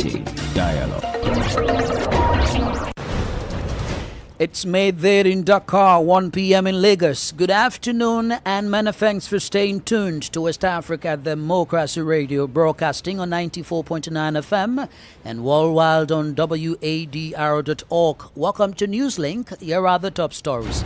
Unity Dialogue. It's made there in Dakar, 1 p.m. in Lagos. Good afternoon, and many thanks for staying tuned to West Africa Democracy Radio, broadcasting on 94.9 FM and worldwide on wadr.org. Welcome to Newslink. Here are the top stories.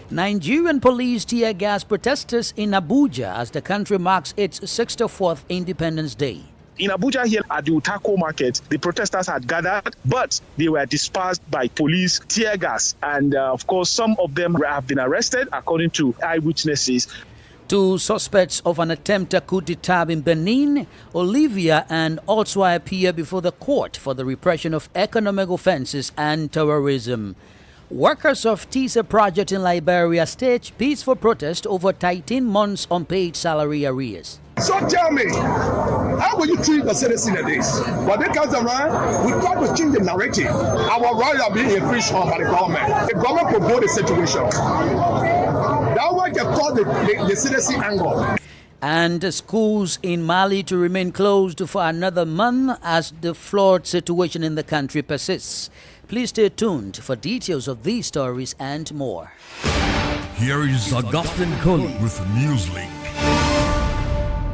Nigerian police tear gas protesters in Abuja as the country marks its 64th Independence Day. In Abuja here at the Utako market, the protesters had gathered, but they were dispersed by police tear gas. And of course, some of them have been arrested, according to eyewitnesses. Two suspects of an attempted coup d'etat in Benin, Olivia and OSIWA, appear before the court for the repression of economic offenses and terrorism. Workers of TISA project in Liberia stage peaceful protest over 13 months unpaid salary arrears. So tell me, how will you treat the citizen of this? When they come around, we try to change the narrative. Our rights are being infringed on by the government. The government promote the situation. That one can cause the citizen anger. And schools in Mali to remain closed for another month as the flood situation in the country persists. Please stay tuned for details of these stories and more. Here is Augustine Coley with Newslink.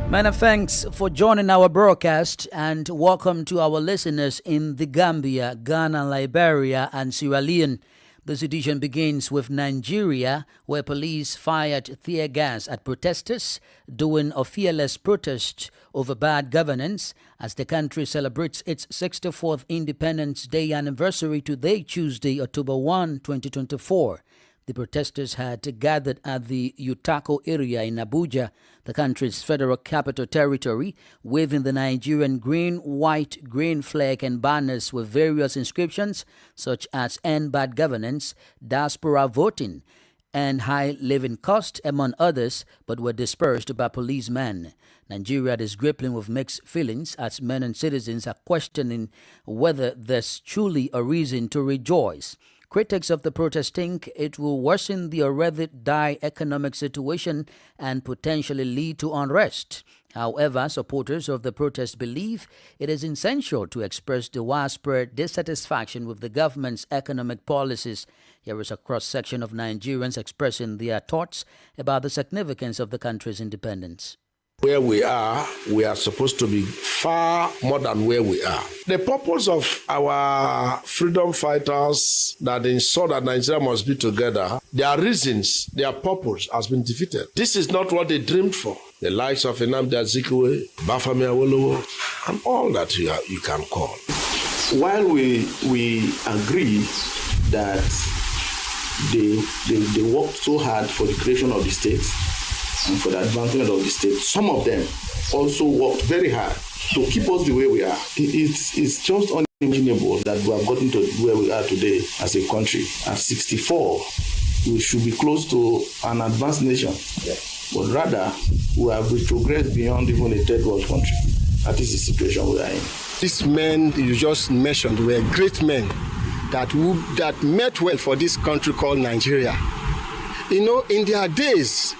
Many thanks for joining our broadcast, and welcome to our listeners in the Gambia, Ghana, Liberia, and Sierra Leone. This edition begins with Nigeria, where police fired tear gas at protesters during a fearless protest over bad governance as the country celebrates its 64th Independence Day anniversary today, Tuesday, October 1, 2024. The protesters had gathered at the Utako area in Abuja, the country's federal capital territory, waving the Nigerian green, white, green flag and banners with various inscriptions such as End Bad Governance, Diaspora Voting, and High Living Cost, among others, but were dispersed by policemen. Nigeria is grappling with mixed feelings as many citizens are questioning whether there's truly a reason to rejoice. Critics of the protest think it will worsen the already dire economic situation and potentially lead to unrest. However, supporters of the protest believe it is essential to express the widespread dissatisfaction with the government's economic policies. Here is a cross-section of Nigerians expressing their thoughts about the significance of the country's independence. Where we are supposed to be far more than where we are. The purpose of our freedom fighters that they saw that Nigeria must be together, their reasons, their purpose has been defeated. This is not what they dreamed for. The likes of Nnamdi Azikiwe, Bafemi Awolowo, and all that you can call. While we agree that they worked so hard for the creation of the state, and for the advancement of the state, some of them also worked very hard to keep us the way we are. It's just unimaginable that we have gotten to where we are today as a country. At 64, we should be close to an advanced nation. Yeah. But rather, we have retrogressed beyond even a third world country. That is the situation we are in. These men you just mentioned were great men that met well for this country called Nigeria. You know, in their days,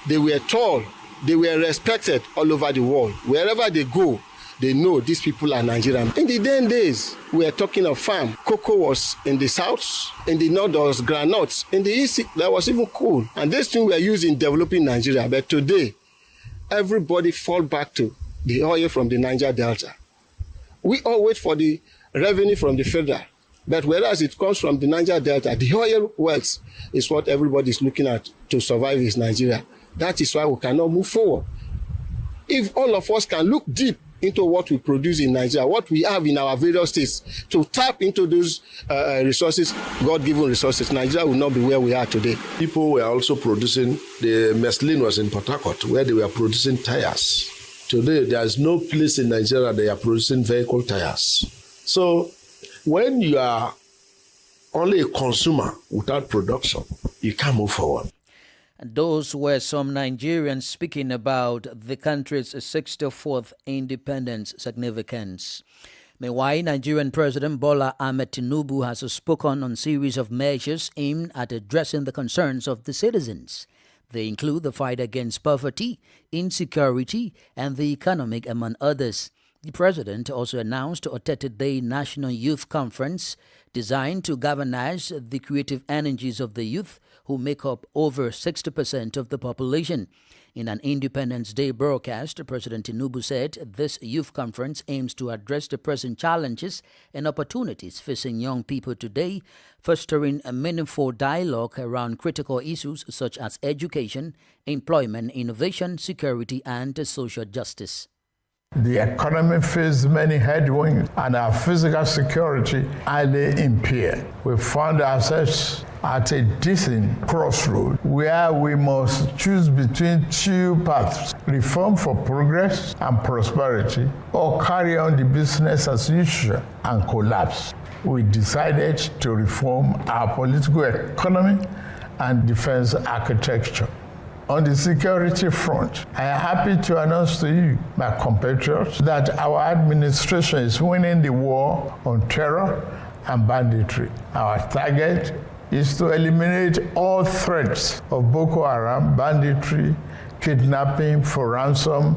they were tall, they were respected all over the world. Wherever they go, they know these people are Nigerian. In the then days, we are talking of farm. Cocoa was in the south, in the north there was granules. In the east, there was even coal. And these things were used in developing Nigeria. But today, everybody fall back to the oil from the Niger Delta. We all wait for the revenue from the federal. But whereas it comes from the Niger Delta, the oil wealth is what everybody is looking at to survive in Nigeria. That is why we cannot move forward. If all of us can look deep into what we produce in Nigeria, what we have in our various states, to tap into those resources, God-given resources, Nigeria will not be where we are today. People were also producing, the Meslin was in Port Harcourt, where they were producing tires. Today, there is no place in Nigeria they are producing vehicle tires. So, when you are only a consumer without production, you can't move forward. Those were some Nigerians speaking about the country's 64th independence significance. Meanwhile, Nigerian President Bola Ahmed Tinubu has spoken on a series of measures aimed at addressing the concerns of the citizens. They include the fight against poverty, insecurity, and the economic, among others. The president also announced a 30-day National Youth Conference designed to galvanize the creative energies of the youth, who make up over 60% of the population. In an Independence Day broadcast, President Tinubu said this youth conference aims to address the present challenges and opportunities facing young people today, fostering a meaningful dialogue around critical issues such as education, employment, innovation, security, and social justice. The economy faces many headwinds and our physical security highly impaired. We found ourselves at a decent crossroad where we must choose between two paths: reform for progress and prosperity, or carry on the business as usual and collapse. We decided to reform our political economy and defense architecture. On the security front, I am happy to announce to you, my compatriots, that our administration is winning the war on terror and banditry. Our target is to eliminate all threats of Boko Haram, banditry, kidnapping for ransom,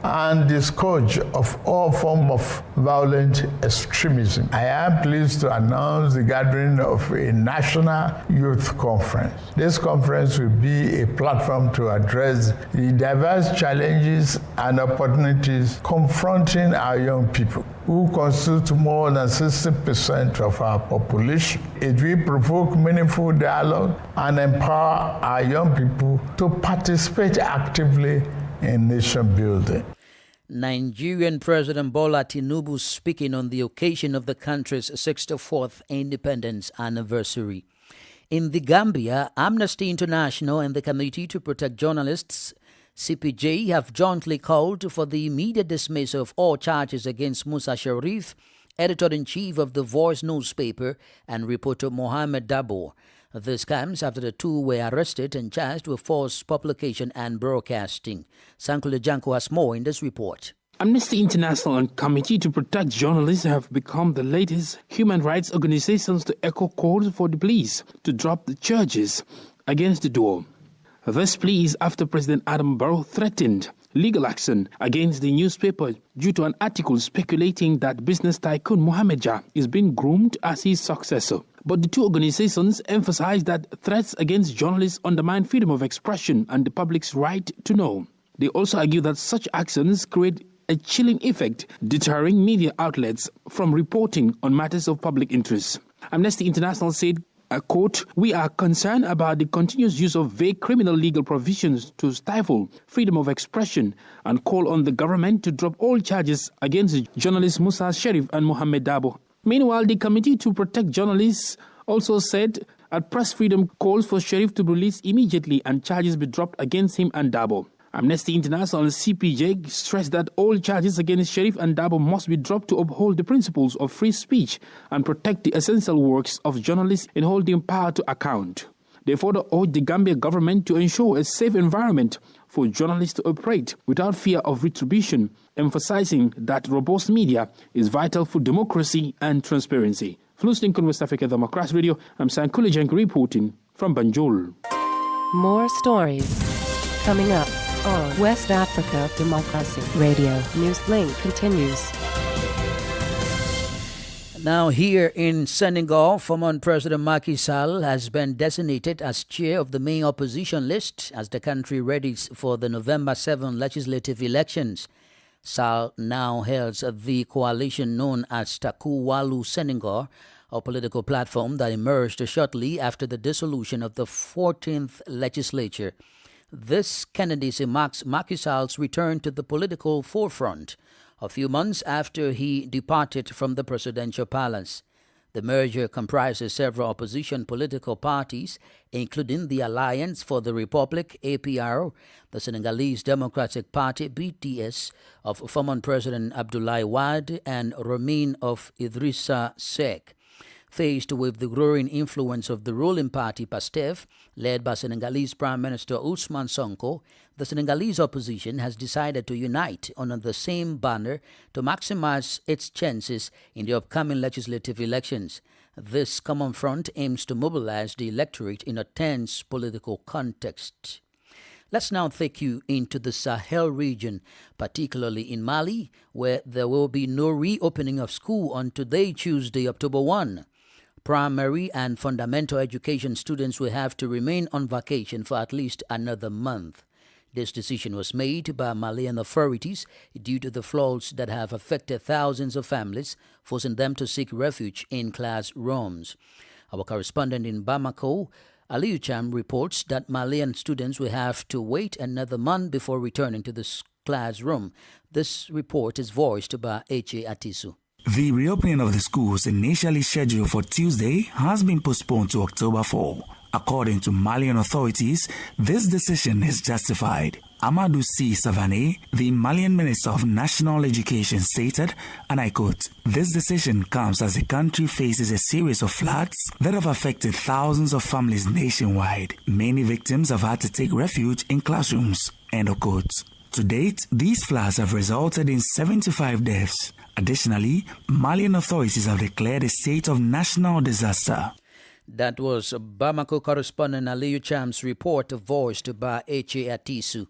and the scourge of all forms of violent extremism. I am pleased to announce the gathering of a national youth conference. This conference will be a platform to address the diverse challenges and opportunities confronting our young people, who constitute more than 60% of our population. It will provoke meaningful dialogue and empower our young people to participate actively in nation building. Nigerian President Bola Tinubu speaking on the occasion of the country's 64th independence anniversary. In the Gambia, Amnesty International and the Committee to Protect Journalists, CPJ, have jointly called for the immediate dismissal of all charges against Musa Sharif, editor-in-chief of The Voice newspaper, and reporter Mohammed Dabo. This comes after the two were arrested and charged with false publication and broadcasting. Sankule Janko has more in this report. Amnesty International and Committee to Protect Journalists have become the latest human rights organizations to echo calls for the police to drop the charges against the duo. This plea is after President Adam Barrow threatened legal action against the newspaper due to an article speculating that business tycoon Mohamed Jah is being groomed as his successor. But the two organizations emphasize that threats against journalists undermine freedom of expression and the public's right to know. They also argue that such actions create a chilling effect, deterring media outlets from reporting on matters of public interest. Amnesty International said, quote, "We are concerned about the continuous use of vague criminal legal provisions to stifle freedom of expression and call on the government to drop all charges against journalists Musa Sharif and Mohammed Dabo." Meanwhile, the Committee to Protect Journalists also said press freedom calls for Sharif to be released immediately and charges be dropped against him and Dabo. Amnesty International and CPJ stressed that all charges against Sharif and Dabo must be dropped to uphold the principles of free speech and protect the essential works of journalists in holding power to account. They further urged the Gambia government to ensure a safe environment for journalists to operate without fear of retribution, emphasizing that robust media is vital for democracy and transparency. From Newslink West Africa Democracy Radio, I'm Sankule Janko reporting from Banjul. More stories coming up on West Africa Democracy Radio. Newslink continues. Now here in Senegal, former President Macky Sall has been designated as chair of the main opposition list as the country readies for the November 7 legislative elections. Sall now heads the coalition known as Taku Walu Senegal, a political platform that emerged shortly after the dissolution of the 14th legislature. This candidacy marks Macky Sall's return to the political forefront a few months after he departed from the presidential palace. The merger comprises several opposition political parties, including the Alliance for the Republic, APR, the Senegalese Democratic Party, BDS, of former President Abdoulaye Wade, and Ramin of Idrissa Seck. Faced with the growing influence of the ruling party PASTEF, led by Senegalese Prime Minister Ousmane Sonko, the Senegalese opposition has decided to unite under the same banner to maximize its chances in the upcoming legislative elections. This common front aims to mobilize the electorate in a tense political context. Let's now take you into the Sahel region, particularly in Mali, where there will be no reopening of school on today, Tuesday, October 1. Primary and fundamental education students will have to remain on vacation for at least another month. This decision was made by Malian authorities due to the floods that have affected thousands of families, forcing them to seek refuge in classrooms. Our correspondent in Bamako, Aliyu Cham, reports that Malian students will have to wait another month before returning to the classroom. This report is voiced by Eche Atisu. The reopening of the schools initially scheduled for Tuesday has been postponed to October 4. According to Malian authorities, this decision is justified. Amadou C. Savané, the Malian Minister of National Education, stated, and I quote, "This decision comes as the country faces a series of floods that have affected thousands of families nationwide. Many victims have had to take refuge in classrooms." End of quote. To date, these floods have resulted in 75 deaths. Additionally, Malian authorities have declared a state of national disaster. That was Bamako correspondent Aliyu Cham's report voiced by Eche Atisu.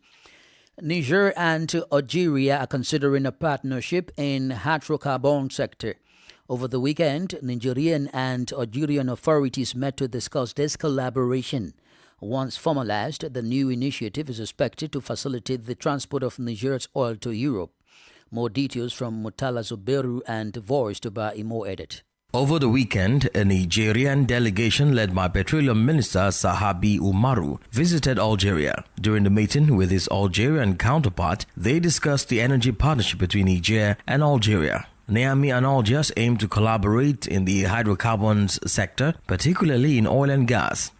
Niger and Algeria are considering a partnership in hydrocarbon sector. Over the weekend, Nigerian and Algerian authorities met to discuss this collaboration. Once formalized, the new initiative is expected to facilitate the transport of Niger's oil to Europe. More details from Mutala Zuberu and voiced by Imo Edit. Over the weekend, a Nigerian delegation led by Petroleum Minister Sahabi Umaru visited Algeria. During the meeting with his Algerian counterpart, they discussed the energy partnership between Niger and Algeria. Niamey and Algiers aim to collaborate in the hydrocarbons sector, particularly in oil and gas.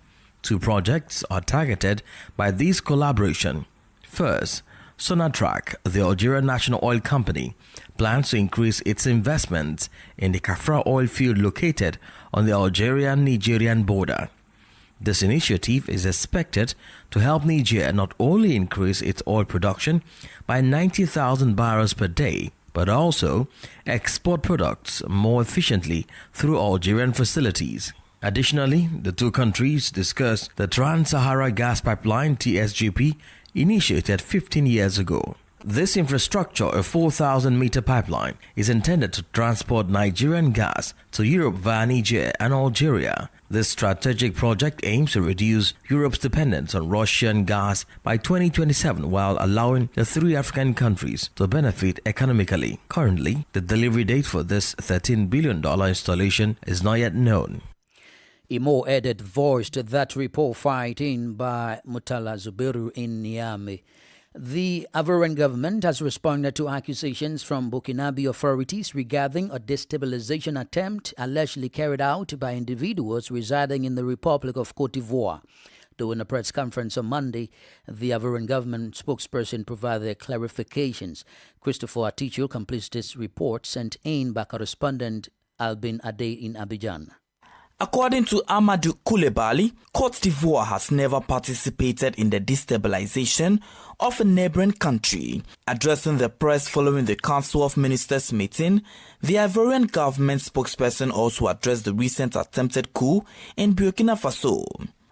Two projects are targeted by this collaboration. First, Sonatrach, the Algerian national oil company, plans to increase its investments in the Kafra oil field located on the Algerian-Nigerian border. This initiative is expected to help Niger not only increase its oil production by 90,000 barrels per day, but also export products more efficiently through Algerian facilities. Additionally, the two countries discussed the Trans-Sahara Gas Pipeline (TSGP) initiated 15 years ago. This infrastructure, a 4,000-meter pipeline, is intended to transport Nigerian gas to Europe via Niger and Algeria. This strategic project aims to reduce Europe's dependence on Russian gas by 2027 while allowing the three African countries to benefit economically. Currently, the delivery date for this $13 billion installation is not yet known. Imo Edit voiced that report fighting by Mutala Zuberu in Niamey. The Ivorian government has responded to accusations from Burkinabe authorities regarding a destabilization attempt allegedly carried out by individuals residing in the Republic of Côte d'Ivoire. During a press conference on Monday, the Ivorian government spokesperson provided clarifications. Christopher Atichul completes this report sent in by correspondent Albin Ade in Abidjan. According to Amadou Coulibaly, Côte d'Ivoire has never participated in the destabilization of a neighboring country. Addressing the press following the Council of Ministers meeting, the Ivorian government spokesperson also addressed the recent attempted coup in Burkina Faso.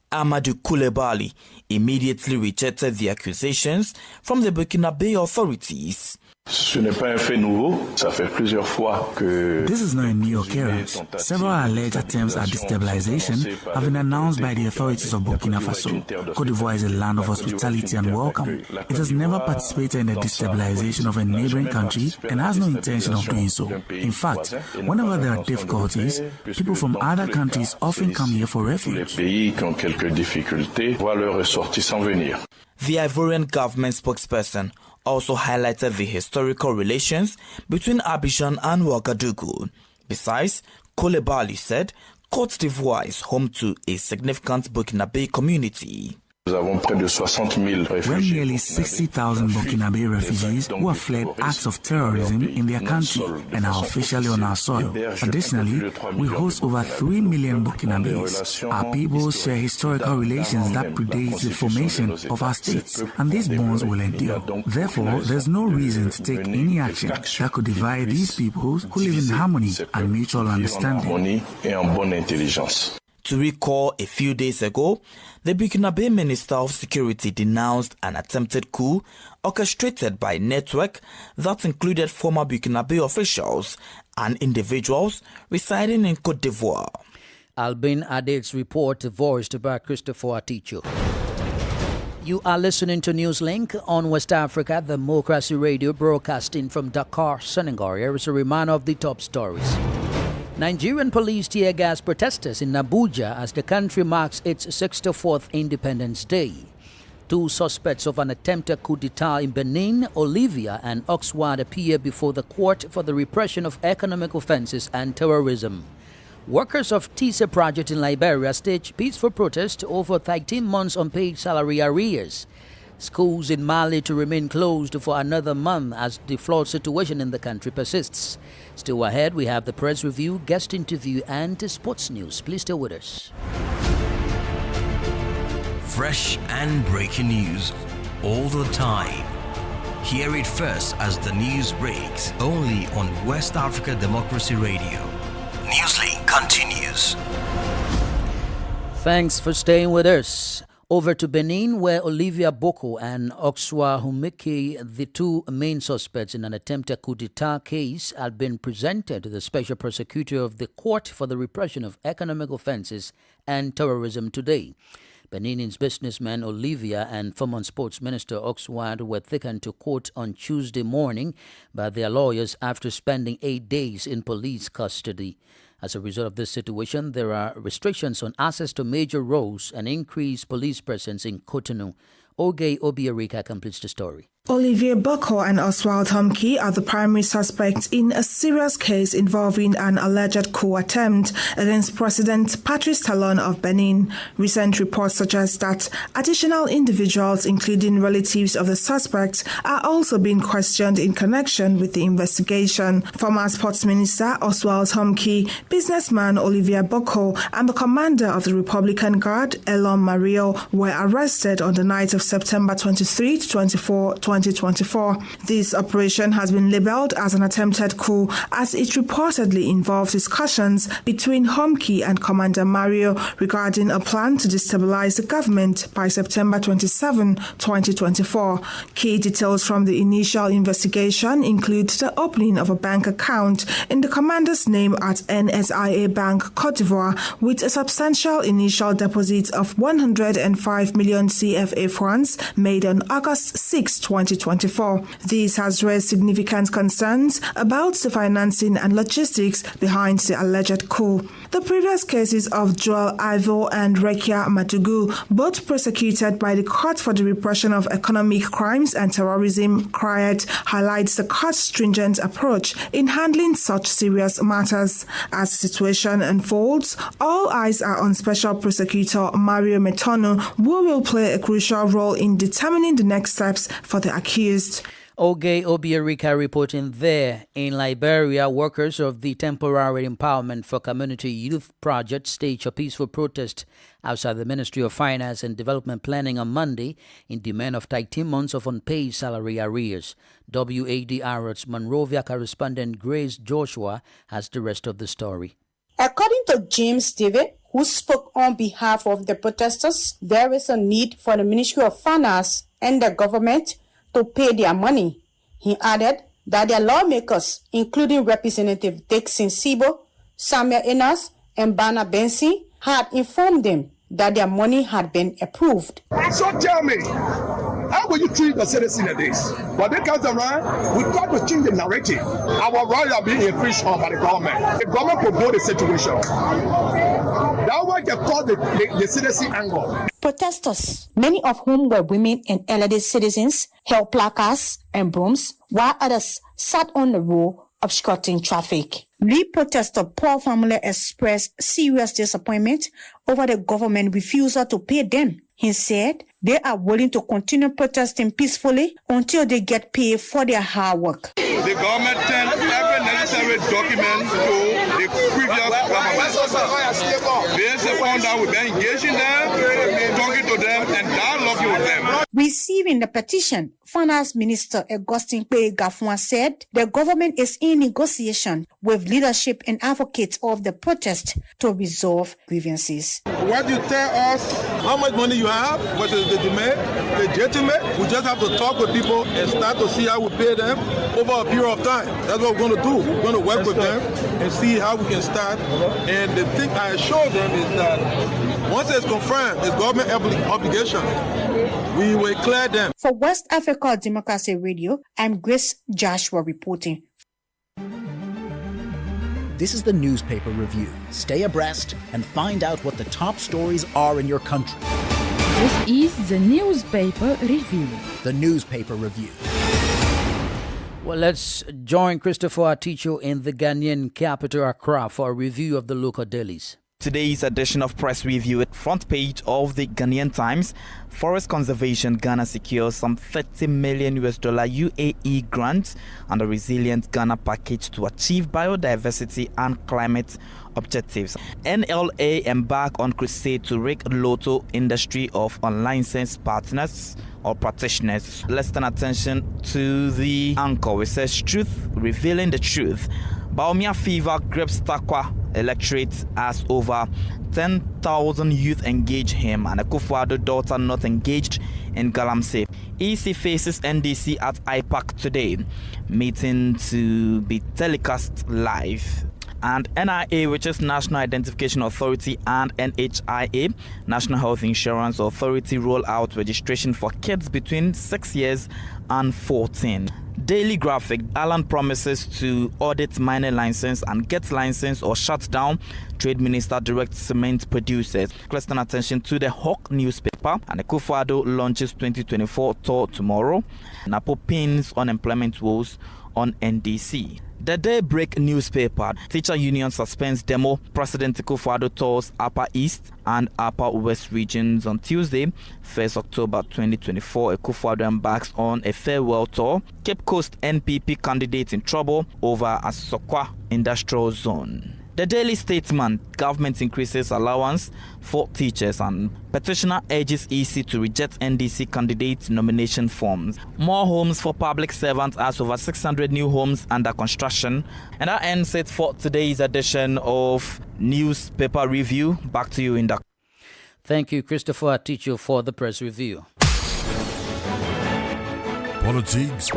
Amadou Coulibaly immediately rejected the accusations from the Burkinabe authorities. Ce n'est pas un fait nouveau, ça fait plusieurs fois que... This is not a new occurrence. Several alleged attempts at destabilization have been announced by the authorities of Burkina Faso. Côte d'Ivoire is a land of hospitality and welcome. It has never participated in the destabilization of a neighboring country and has no intention of doing so. In fact, whenever there are difficulties, people from other countries often come here for refuge. Les pays qui ont quelques difficultés voient leurs ressortissants venir. The Ivorian government spokesperson also highlighted the historical relations between Abidjan and Ouagadougou. Besides, Coulibaly said Côte d'Ivoire is home to a significant Burkinabe community. When nearly 60,000 Burkinabe refugees who have fled acts of terrorism in their country and are officially on our soil. Additionally, we host over 3 million Burkinabes. Our people share historical relations that predate the formation of our states, and these bonds will endure. Therefore, there's no reason to take any action that could divide these peoples who live in harmony and mutual understanding. To recall, a few days ago, the Burkinabe Minister of Security denounced an attempted coup orchestrated by a network that included former Burkinabe officials and individuals residing in Côte d'Ivoire. Albin Ade's report voiced by Christopher Aticho. You are listening to Newslink on West Africa Democracy Radio, broadcasting from Dakar, Senegal. Here is a reminder of the top stories. Nigerian police tear gas protesters in Abuja as the country marks its 64th Independence Day. 2 suspects of an attempted coup d'etat in Benin, Olivia and Oxwad, appear before the court for the repression of economic offenses and terrorism. Workers of TISA project in Liberia staged peaceful protest over 13 months unpaid salary arrears. Schools in Mali to remain closed for another month as the flood situation in the country persists. Still ahead, we have the press review, guest interview, and sports news. Please stay with us. Fresh and breaking news all the time. Hear it first as the news breaks, only on West Africa Democracy Radio. Newslink continues. Thanks for staying with us. Over to Benin, where Olivia Boko and Oxwa Humike, the 2 main suspects in an attempted coup d'etat case, had been presented to the special prosecutor of the court for the repression of economic offenses and terrorism today. Benin's businessman Olivia and former sports minister Oxwad were taken to court on Tuesday morning by their lawyers after spending 8 days in police custody. As a result of this situation, there are restrictions on access to major roads and increased police presence in Cotonou. Oge Obiarika completes the story. Olivier Boko and Oswald Humke are the primary suspects in a serious case involving an alleged coup attempt against President Patrice Talon of Benin. Recent reports suggest that additional individuals, including relatives of the suspects, are also being questioned in connection with the investigation. Former Sports Minister Oswald Humke, businessman Olivier Boko, and the commander of the Republican Guard, Elon Mario, were arrested on the night of September 23 to 24, 2024. This operation has been labeled as an attempted coup as it reportedly involves discussions between Humke and Commander Mario regarding a plan to destabilize the government by September 27, 2024. Key details from the initial investigation include the opening of a bank account in the commander's name at NSIA Bank, Côte d'Ivoire, with a substantial initial deposit of 105 million CFA francs made on August 6, 2024. This has raised significant concerns about the financing and logistics behind the alleged coup. The previous cases of Joel Ivo and Rekia Matugu, both prosecuted by the Court for the Repression of Economic Crimes and Terrorism, CRIET, highlights the court's stringent approach in handling such serious matters. As the situation unfolds, all eyes are on Special Prosecutor Mario Metono, who will play a crucial role in determining the next steps for the accused. Oge Obiarika reporting there. In Liberia, workers of the Temporary Empowerment for Community Youth Project staged a peaceful protest outside the Ministry of Finance and Development Planning on Monday in demand of 13 months of unpaid salary arrears. WADR's Monrovia correspondent Grace Joshua has the rest of the story. According to James David, who spoke on behalf of the protesters, there is a need for the Ministry of Finance and the government to pay their money. He added that their lawmakers, including Representative Dixon Sibo, Samuel Enas, and Bana Bensi, had informed them that their money had been approved. So tell me, how will you treat the citizen like this? When they come around, we try to change the narrative. Our rights are being infringed on by the government. The government promote the situation. That way they call the citizen angle. Protesters, many of whom were women and elderly citizens, held placards and brooms, while others sat on the road obstructing traffic. Lead protester Paul family expressed serious disappointment over the government refusal to pay them. He said they are willing to continue protesting peacefully until they get paid for their hard work. The government sent every necessary document to the previous government. Based upon that, we've been engaging them, talking to them, and dialoguing with them. We see receiving the petition, Finance Minister Augustine Gafwan said the government is in negotiation with leadership and advocates of the protest to resolve grievances. What you tell us, how much money you have, what is the demand, legitimate, we just have to talk with people and start to see how we pay them over a period of time. That's what we're going to do. We're going to work with them and see how we can start. And the thing I assure them is that once it's confirmed, it's government obligation, we will clear them. For West Africa Democracy Radio, I'm Grace Joshua reporting. This is the newspaper review. Stay abreast and find out what the top stories are in your country. This is the newspaper review. The newspaper review. Well, let's join Christopher Aticho in the Ghanaian capital, Accra, for a review of the local dailies. Today's edition of Press Review at front page of the Ghanaian Times. Forest Conservation Ghana secures some $30 million UAE grant under Resilient Ghana package to achieve biodiversity and climate objectives. NLA embark on crusade to rig Lotto industry of unlicensed partners or practitioners. Let's turn attention to the anchor. It says truth, revealing the truth. Baumia fever grips Takwa electorate as over 10,000 youth engage him and Akufo-Addo daughter not engaged in Galamsey. EC faces NDC at IPAC today, meeting to be telecast live. And NIA, which is National Identification Authority, and NHIA, National Health Insurance Authority, roll out registration for kids between 6 years and 14. Daily Graphic, Alan promises to audit minor license and get license or shut down. Trade Minister directs cement producers. Let's turn attention to the Hawk newspaper. And the Akufo-Addo launches 2024 tour tomorrow. Napo pins unemployment woes on NDC. The Daybreak newspaper, teacher union suspends demo. President Akufo-Addo tours Upper East and Upper West regions on Tuesday, 1st October 2024. Akufo-Addo embarks on a farewell tour. Cape Coast NPP candidate in trouble over Asokwa industrial zone. The Daily Statesman, government increases allowance for teachers and petitioner urges EC to reject NDC candidate nomination forms. More homes for public servants as over 600 new homes under construction. And that ends it for today's edition of Newspaper Review. Back to you in Dakar. Thank you, Christopher Aticho, for the press review. Politics,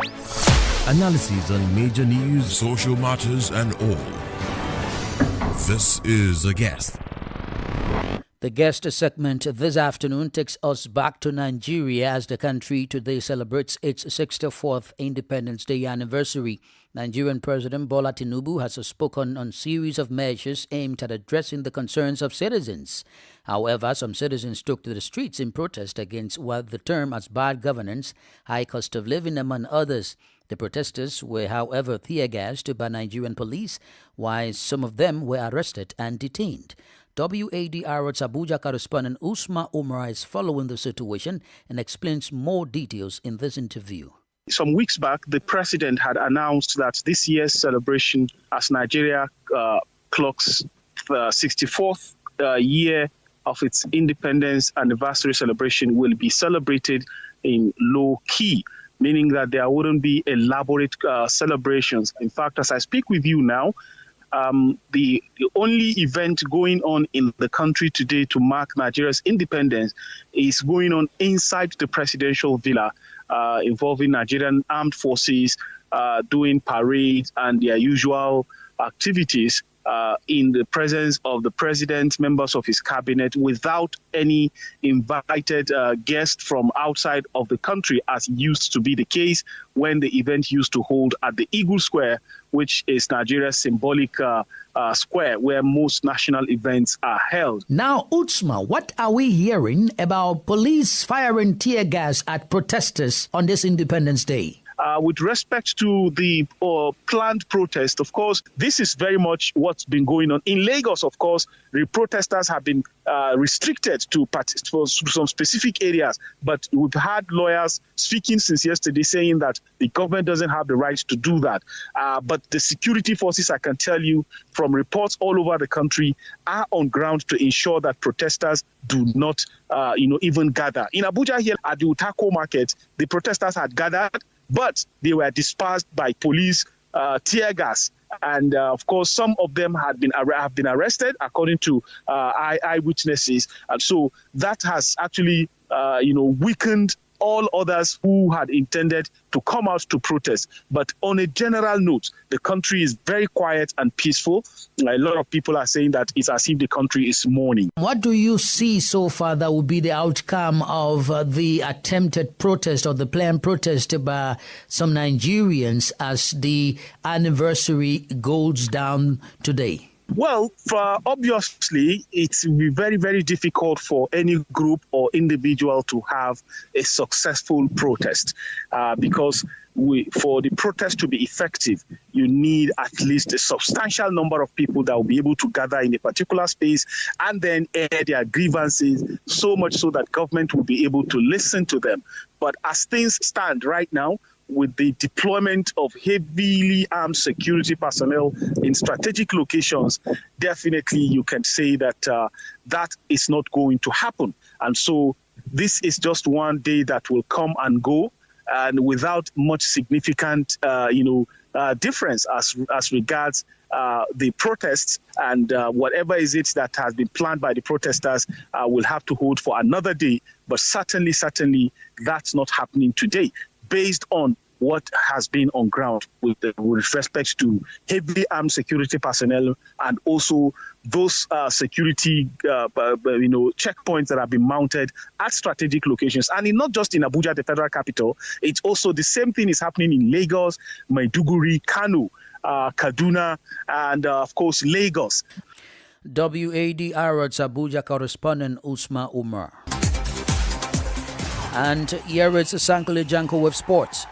analysis on major news, social matters, and all. This is The Guest. The Guest segment this afternoon takes us back to Nigeria as the country today celebrates its 64th Independence Day anniversary. Nigerian President Bola Tinubu has spoken on a series of measures aimed at addressing the concerns of citizens. However, some citizens took to the streets in protest against what they term as bad governance, high cost of living, among others. The protesters were, however, tear-gassed by Nigerian police, while some of them were arrested and detained. WADR's Abuja correspondent Usma Umar is following the situation and explains more details in this interview. Some weeks back, the president had announced that this year's celebration, as Nigeria clocks the 64th year of its independence anniversary celebration, will be celebrated in low key, meaning that there wouldn't be elaborate celebrations. In fact, as I speak with you now, the only event going on in the country today to mark Nigeria's independence is going on inside the presidential villa, involving Nigerian armed forces doing parades and their usual activities in the presence of the president, members of his cabinet, without any invited guests from outside of the country, as used to be the case when the event used to hold at the Eagle Square, which is Nigeria's symbolic square where most national events are held. Now, Utsma, what are we hearing about police firing tear gas at protesters on this Independence Day? With respect to the planned protest, of course, this is very much what's been going on. In Lagos, of course, the protesters have been restricted to some specific areas, but we've had lawyers speaking since yesterday saying that the government doesn't have the right to do that. But the security forces, I can tell you from reports all over the country, are on ground to ensure that protesters do not, even gather. In Abuja here at the Utako market, the protesters had gathered, but they were dispersed by police, tear gas. And of course, some of them have been arrested, according to eyewitnesses. And so that has actually, weakened all others who had intended to come out to protest. But on a general note, the country is very quiet and peaceful. A lot of people are saying that it's as if the country is mourning. What do you see so far that will be the outcome of the attempted protest or the planned protest by some Nigerians as the anniversary goes down today? Well, obviously, it will be very, very difficult for any group or individual to have a successful protest because for the protest to be effective, you need at least a substantial number of people that will be able to gather in a particular space and then air their grievances, so much so that government will be able to listen to them. But as things stand right now, with the deployment of heavily armed security personnel in strategic locations, definitely you can say that that is not going to happen. And so this is just one day that will come and go, and without much significant, difference as regards the protests, and whatever is it that has been planned by the protesters will have to hold for another day. But certainly, that's not happening today, based on what has been on ground with respect to heavily armed security personnel and also those security checkpoints that have been mounted at strategic locations. And not just in Abuja, the federal capital, it's also the same thing is happening in Lagos, Maiduguri, Kano, Kaduna, and of course Lagos. WADR's Abuja correspondent Usma Umar. And here is Sankole Janko with sports.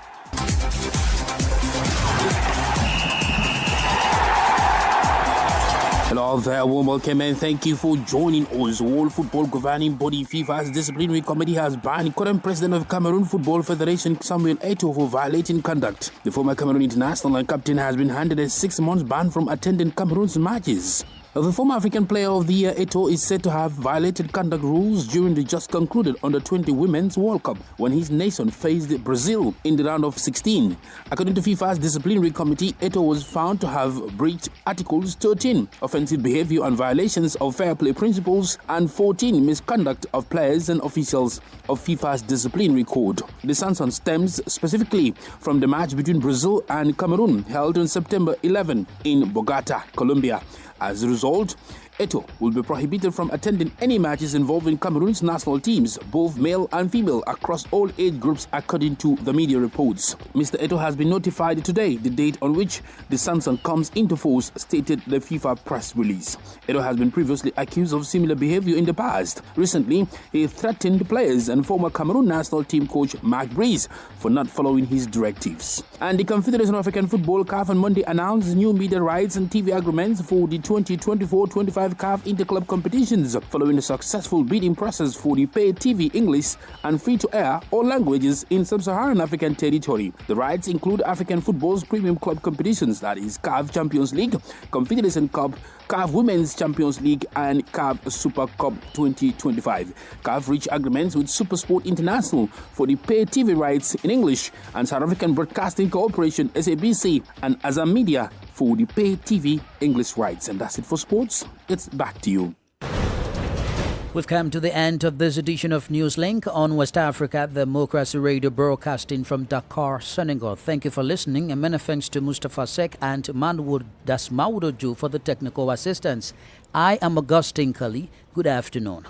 Hello there, warm welcome and thank you for joining us. World Football Governing Body FIFA's Disciplinary Committee has banned current President of Cameroon Football Federation Samuel Eto'o for violating conduct. The former Cameroon international and captain has been handed a 6-month ban from attending Cameroon's matches. The former African Player of the Year, Eto'o, is said to have violated conduct rules during the just concluded Under-20 Women's World Cup when his nation faced Brazil in the round of 16. According to FIFA's Disciplinary Committee, Eto'o was found to have breached Articles 13, offensive behavior and violations of fair play principles, and 14, misconduct of players and officials of FIFA's disciplinary code. The sanction stems specifically from the match between Brazil and Cameroon held on September 11 in Bogota, Colombia. As a result, Eto'o will be prohibited from attending any matches involving Cameroon's national teams, both male and female, across all age groups, according to the media reports. Mr. Eto'o has been notified today, the date on which the sanction comes into force, stated the FIFA press release. Eto'o has been previously accused of similar behavior in the past. Recently, he threatened players and former Cameroon national team coach Mark Breeze for not following his directives. And the Confederation of African Football (CAF) on Monday announced new media rights and TV agreements for the 2024-25 CAF Interclub competitions following a successful bidding process for the paid TV English and free-to-air all languages in sub-Saharan African territory. The rights include African football's premium club competitions, that is CAF Champions League, Confederation Cup, CAF Women's Champions League, and CAF Super Cup 2025. CAF reached agreements with SuperSport International for the paid TV rights in English and South African Broadcasting Corporation SABC and Azam Media for the paid TV English rights. And that's it for sports. It's back to you. We've come to the end of this edition of Newslink on West Africa Democracy Radio, broadcasting from Dakar, Senegal. Thank you for listening, and many thanks to Mustafa Sek and Manwood Dasmaudoju for the technical assistance. I am Augustine Kali. Good afternoon.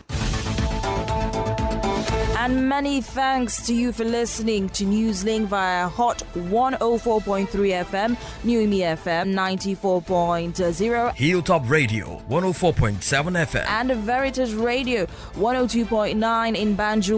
And many thanks to you for listening to Newslink via Hot 104.3 FM, Newmi FM 94.0, Hilltop Radio 104.7 FM, and Veritas Radio 102.9 in Banjul.